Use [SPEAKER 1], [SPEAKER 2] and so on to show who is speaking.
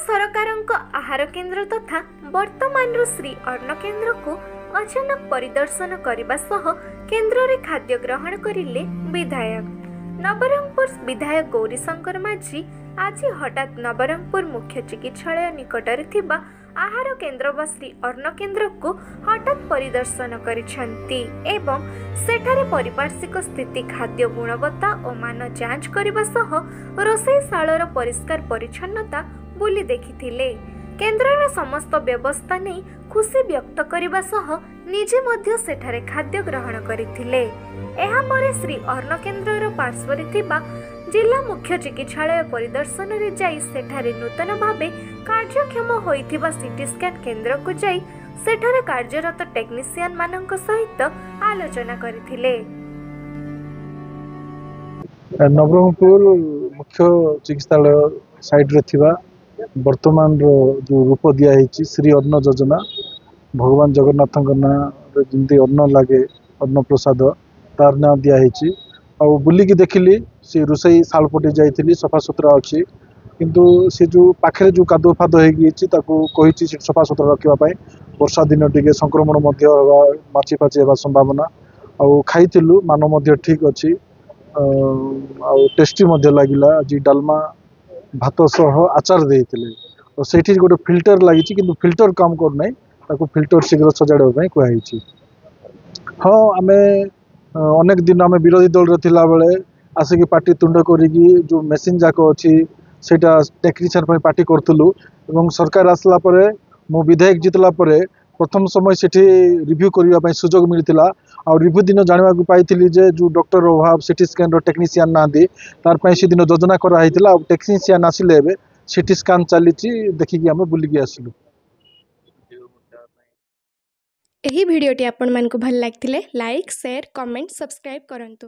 [SPEAKER 1] सरकारଙ୍କ आहार केन्द्र तथा वर्तमान श्री अन्न केन्द्र को अचानक परिदर्शन करने सह केन्द्र रे खाद्य ग्रहण करिले विधायक। नवरंगपुर विधायक गौरीशंकर माझी आज हठात नवरंगपुर मुख्य चिकित्सालय निकटरे थिबा आहार केन्द्र व श्री अन्न केन्द्र को हठात परिदर्शन करिसेंती एवं सेठारे पारिपार्श्विक स्थिति खाद्य गुणवत्ता और मान जांच करने सह रोषेईशालार परिष्कार परिच्छन्नता बुली देखिथिले। केन्द्रर समस्त व्यवस्था नहीं खुशी व्यक्त करने सह निजे मध्य सेठारे खाद्य ग्रहण करथिले। एहा परे श्री अन्न केन्द्रर पार्श्वरे थिबा जिला मुख्य चिकित्सालय परिदर्शन रे जाई सेठारे नूतन भावे कार्यक्षम होइथिबा सीटी स्कैन केन्द्र को जाई सेठारे कार्यरत टेक्नीशियन मानक सहित आलोचना करथिले।
[SPEAKER 2] नवरंगपुर मुख्य चिकित्सालय साइड रे थिबा वर्तमान जो रूप दिया श्री अन्न योजना भगवान जगन्नाथ जमी अन्न लगे अन्न प्रसाद तार ना दिखाई बुलिकी देखिली से रोषई शाल पटे जाइली सफा सुतरा अच्छी किंतु से जो पाखे जो कादुଅ फाद होती सफा सुतरा रखापी वर्षा दिन टे संक्रमण माछी फाची होगा संभावना आउ खाइलु मान ठीक अच्छी टेस्टी लगिला। आज डालमा भात सह आचार देते और से गोटे फिल्टर लगी कि फिल्टर काम करना ताको फिल्टर शीघ्र सजाड़ापी कहुई। हाँ आम अनेक दिन आम विरोधी दल थिला बेले आसिक पार्टी तुंड करी जो मेसीन जाक अच्छी से टेक्नीशियन पार्टी करूँ सरकार आसला मो विधायक जितला प्रथम समय से रिव्यू करने सुजोग मिलता और रिव्यू दिन जानवा पाई जो डॉक्टर अभाव सीटी स्कैन टेक्नीशियन ना तार से दिन योजना कराई टेक्नीशियन आसिले सीटी स्कैन चली देखिकी आम बुलिकी आसलु।
[SPEAKER 3] एही भिडियोटी आपण मानकु भल लागथिले लाइक शेयर कमेंट सब्सक्राइब करंतु।